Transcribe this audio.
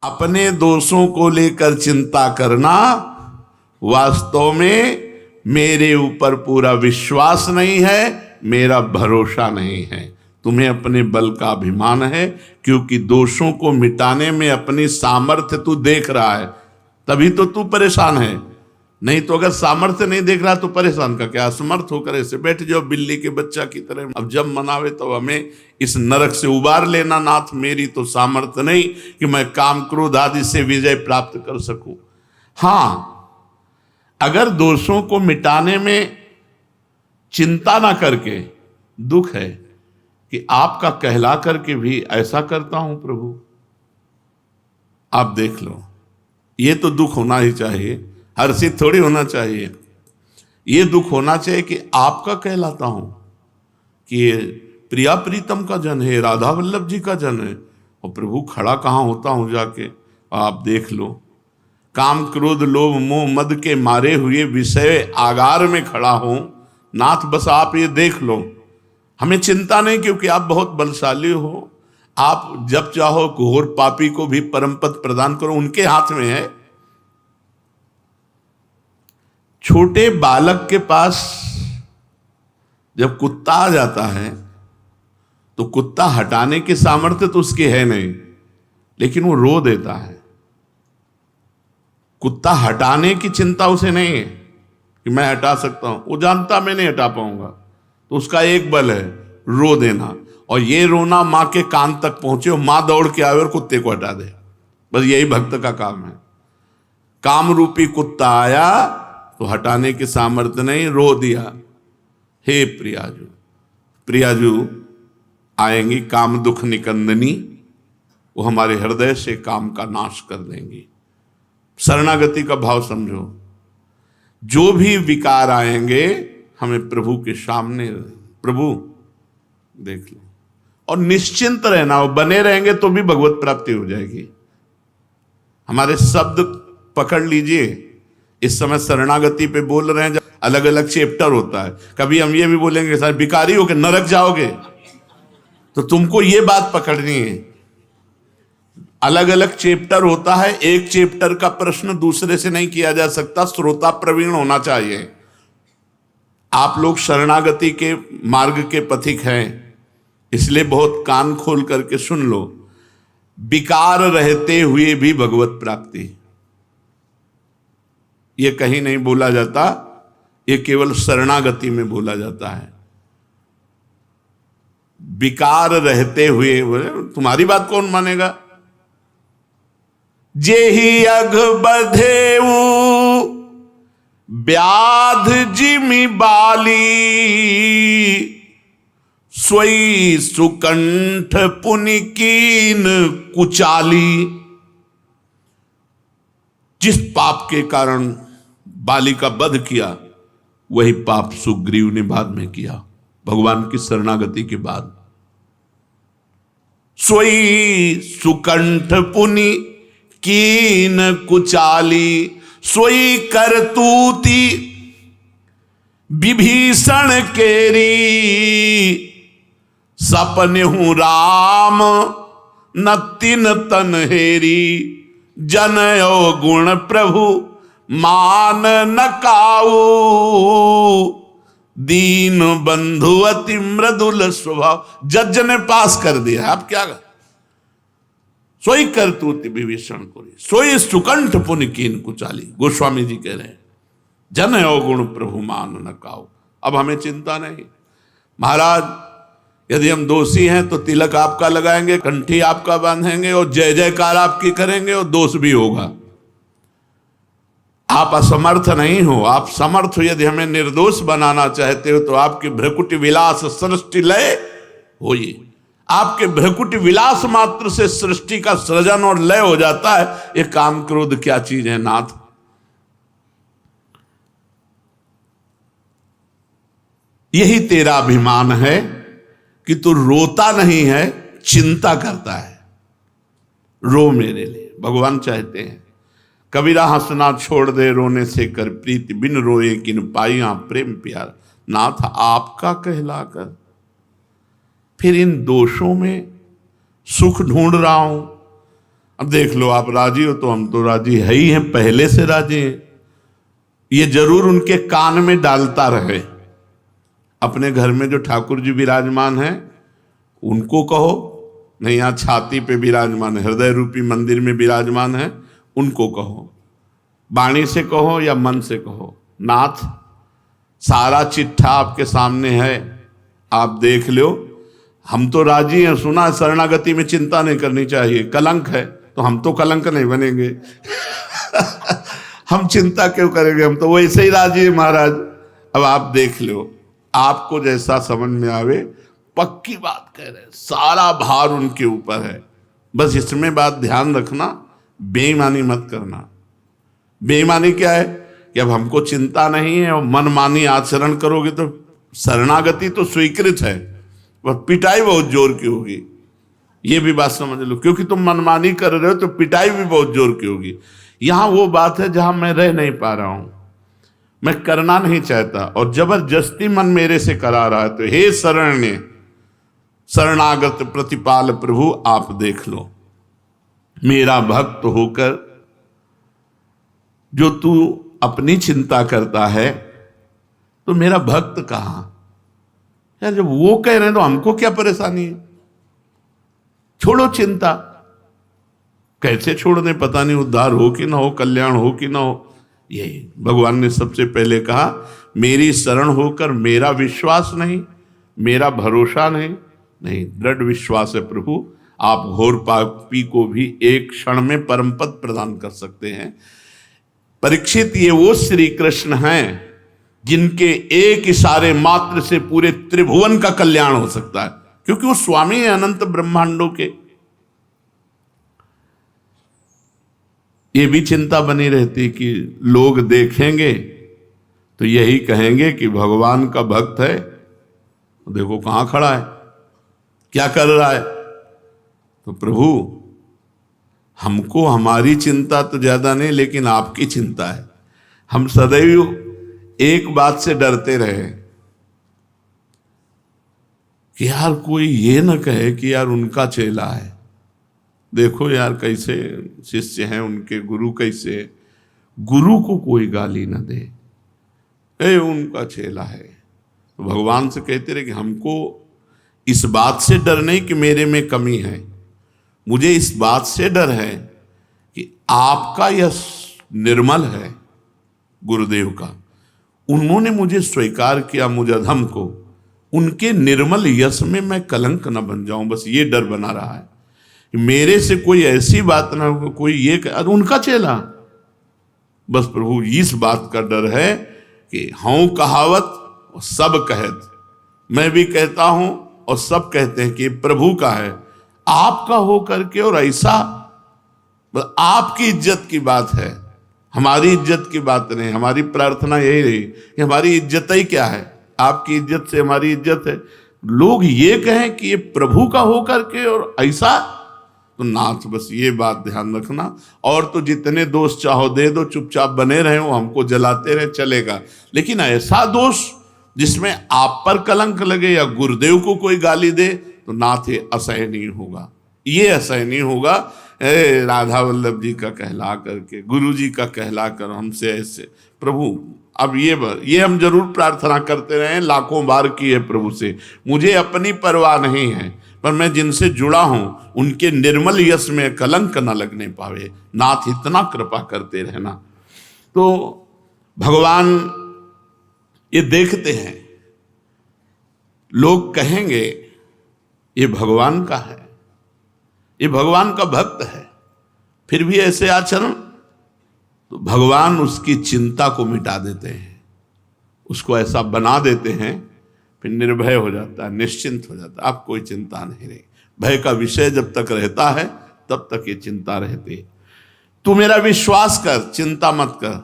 अपने दोषों को लेकर चिंता करना वास्तव में मेरे ऊपर पूरा विश्वास नहीं है, मेरा भरोसा नहीं है। तुम्हें अपने बल का अभिमान है, क्योंकि दोषों को मिटाने में अपनी सामर्थ्य तू देख रहा है, तभी तो तू परेशान है। नहीं तो अगर सामर्थ्य नहीं देख रहा तो परेशान का क्या, असमर्थ होकर ऐसे बैठ जाओ बिल्ली के बच्चा की तरह। अब जब मनावे तो हमें इस नरक से उबार लेना नाथ, मेरी तो सामर्थ्य नहीं कि मैं काम क्रोध आदि से विजय प्राप्त कर सकूं। हां, अगर दोषों को मिटाने में चिंता ना करके दुख है कि आपका कहला करके भी ऐसा करता हूं प्रभु, आप देख लो, ये तो दुख होना ही चाहिए, हर्षित थोड़ी होना चाहिए। ये दुख होना चाहिए कि आपका कहलाता हूं कि ये प्रिया प्रीतम का जन है, राधा वल्लभ जी का जन है, और प्रभु खड़ा कहाँ होता हूं जाके। आप देख लो, काम क्रोध लोभ मोह मद के मारे हुए विषय आगार में खड़ा हूं नाथ, बस आप ये देख लो। हमें चिंता नहीं, क्योंकि आप बहुत बलशाली हो। आप जब चाहो घोर पापी को भी परम पद प्रदान करो, उनके हाथ में है। छोटे बालक के पास जब कुत्ता आ जाता है तो कुत्ता हटाने की सामर्थ्य तो उसकी है नहीं, लेकिन वो रो देता है। कुत्ता हटाने की चिंता उसे नहीं है कि मैं हटा सकता हूं, वो जानता मैं नहीं हटा पाऊंगा, तो उसका एक बल है रो देना। और ये रोना मां के कान तक पहुंचे और मां दौड़ के आए और कुत्ते को हटा दे, बस यही भक्त का काम है। काम रूपी कुत्ता आया तो हटाने की सामर्थ्य नहीं, रो दिया। हे प्रियाजू, प्रियाजू आएंगी काम दुख निकंदनी, वो हमारे हृदय से काम का नाश कर देंगी। शरणागति का भाव समझो, जो भी विकार आएंगे हमें प्रभु के सामने, प्रभु देख लो, और निश्चिंत रहना, वो बने रहेंगे तो भी भगवत प्राप्ति हो जाएगी। हमारे शब्द पकड़ लीजिए, इस समय शरणागति पे बोल रहे हैं, जब अलग अलग चैप्टर होता है, कभी हम ये भी बोलेंगे सर भिखारी हो के नरक जाओगे, तो तुमको ये बात पकड़नी है। अलग अलग चैप्टर होता है, एक चैप्टर का प्रश्न दूसरे से नहीं किया जा सकता, श्रोता प्रवीण होना चाहिए। आप लोग शरणागति के मार्ग के पथिक हैं, इसलिए बहुत कान खोल करके सुन लो। विकार रहते हुए भी भगवत प्राप्ति, ये कहीं नहीं बोला जाता, ये केवल शरणागति में बोला जाता है। विकार रहते हुए, तुम्हारी बात कौन मानेगा। जेहि अघ बधेऊ व्याध जिमि बाली, सोई सुकंठ पुनि कीन कुचाली। जिस पाप के कारण बाली का वध किया, वही पाप सुग्रीव ने बाद में किया, भगवान की शरणागति के बाद। सोई सुकंठ पुनि कीन कुचाली, सोई करतूती विभीषण केरी। सपने हूं राम न तिन तन हेरी, जनयो गुण प्रभु मान न काऊ। दीन बंधु अति मृदुल स्वभाव, जज ने पास कर दिया, आप क्या कर? सोई करतूत विभीषण कोरी, सोई सुकंठ पुनि कीन कुचाली। गोस्वामी जी कह रहे हैं, जनयो गुण प्रभु मान न काऊ। अब हमें चिंता नहीं। महाराज, यदि हम दोषी हैं तो तिलक आपका लगाएंगे, कंठी आपका बांधेंगे और जय जयकार आपकी करेंगे, और दोष भी होगा। आप असमर्थ नहीं हो, आप समर्थ हो। यदि हमें निर्दोष बनाना चाहते हो तो आपकी भ्रकुटी विलास सृष्टि लय होइए। आपके भ्रकुटी विलास मात्र से सृष्टि का सृजन और लय हो जाता है। ये काम क्रोध क्या चीज है नाथ। यही तेरा अभिमान है कि तू रोता नहीं है, चिंता करता है। रो मेरे लिए, भगवान चाहते हैं। कबीरा हंसना छोड़ दे रोने से कर प्रीति, बिन रोए किन पाइया प्रेम प्यार। नाथ आपका कहलाकर फिर इन दोषों में सुख ढूंढ रहा हूं, अब देख लो, आप राजी हो तो हम तो राजी है ही हैं, पहले से राजी हैं। ये जरूर उनके कान में डालता रहे। अपने घर में जो ठाकुर जी विराजमान हैं उनको कहो, नहीं यहाँ छाती पे विराजमान है, हृदय रूपी मंदिर में विराजमान है, उनको कहो, वाणी से कहो या मन से कहो, नाथ सारा चिट्ठा आपके सामने है, आप देख लो, हम तो राजी हैं। सुना शरणागति में चिंता नहीं करनी चाहिए, कलंक है, तो हम तो कलंक नहीं बनेंगे। हम चिंता क्यों करेंगे, हम तो वैसे ही राजी हैं महाराज। अब आप देख लो, आपको जैसा समझ में आवे, पक्की बात कह रहे हैं, सारा भार उनके ऊपर है। बस इसमें बात ध्यान रखना, बेईमानी मत करना। बेईमानी क्या है कि अब हमको चिंता नहीं है और मनमानी आचरण करोगे तो शरणागति तो स्वीकृत है, पर पिटाई बहुत जोर की होगी, ये भी बात समझ लो। क्योंकि तुम मनमानी कर रहे हो तो पिटाई भी बहुत जोर की होगी। यहां वो बात है जहां मैं रह नहीं पा रहा हूं, मैं करना नहीं चाहता और जबरदस्ती मन मेरे से करा रहा है, तो हे शरण्य शरणागत प्रतिपाल प्रभु, आप देख लो, मेरा भक्त होकर जो तू अपनी चिंता करता है, तो मेरा भक्त कहां यार? जब वो कह रहे हैं तो हमको क्या परेशानी है? छोड़ो चिंता। कैसे छोड़ दें, पता नहीं उद्धार हो कि ना हो, कल्याण हो कि ना हो। यही भगवान ने सबसे पहले कहा, मेरी शरण होकर मेरा विश्वास नहीं, मेरा भरोसा नहीं, दृढ़ विश्वास है प्रभु, आप घोर पापी को भी एक क्षण में परम पद प्रदान कर सकते हैं। परीक्षित, ये वो श्री कृष्ण हैं जिनके एक इशारे मात्र से पूरे त्रिभुवन का कल्याण हो सकता है, क्योंकि वो स्वामी है अनंत ब्रह्मांडों के। ये भी चिंता बनी रहती कि लोग देखेंगे तो यही कहेंगे कि भगवान का भक्त है, देखो कहां खड़ा है, क्या कर रहा है। तो प्रभु, हमको हमारी चिंता तो ज्यादा नहीं, लेकिन आपकी चिंता है। हम सदैव एक बात से डरते रहे कि यार कोई ये ना कहे कि यार उनका चेला है, देखो यार कैसे शिष्य हैं उनके, गुरु कैसे, गुरु को कोई गाली ना दे, उनका चेला है। तो भगवान से कहते रहे कि हमको इस बात से डर नहीं कि मेरे में कमी है, मुझे इस बात से डर है कि आपका यश निर्मल है, गुरुदेव का, उन्होंने मुझे स्वीकार किया, मुझ अधम को, उनके निर्मल यश में मैं कलंक न बन जाऊं, बस ये डर बना रहा है। मेरे से कोई ऐसी बात ना हो, कोई ये अरे उनका चेला, बस प्रभु इस बात का डर है कि हूं कहावत और सब कहत, मैं भी कहता हूं और सब कहते हैं कि प्रभु का है, आपका हो करके, और ऐसा आपकी इज्जत की बात है, हमारी इज्जत की बात नहीं। हमारी प्रार्थना यही रही कि हमारी इज्जत ही क्या है, आपकी इज्जत से हमारी इज्जत है। लोग ये कहें कि ये प्रभु का हो करके और ऐसा, तो नाथ बस ये बात ध्यान रखना। और तो जितने दोष चाहो दे दो, चुपचाप बने रहे हो, हमको जलाते रहे, चलेगा, लेकिन ऐसा दोष जिसमें आप पर कलंक लगे या गुरुदेव को कोई गाली दे, तो नाथ ये असह्य नहीं होगा, ये असह्य नहीं होगा। राधा वल्लभ जी का कहला करके, गुरु जी का कहला कर हमसे ऐसे, प्रभु अब ये हम जरूर प्रार्थना करते रहे, लाखों बार की है प्रभु से, मुझे अपनी परवाह नहीं है, पर मैं जिनसे जुड़ा हूं उनके निर्मल यश में कलंक न लगने पावे, नाथ इतना कृपा करते रहना। तो भगवान ये देखते हैं, लोग कहेंगे ये भगवान का है, ये भगवान का भक्त है, फिर भी ऐसे आचरण, तो भगवान उसकी चिंता को मिटा देते हैं, उसको ऐसा बना देते हैं, फिर निर्भय हो जाता है, निश्चिंत हो जाता है, अब कोई चिंता नहीं रही। भय का विषय जब तक रहता है तब तक ये चिंता रहती है। तू मेरा विश्वास कर, चिंता मत कर,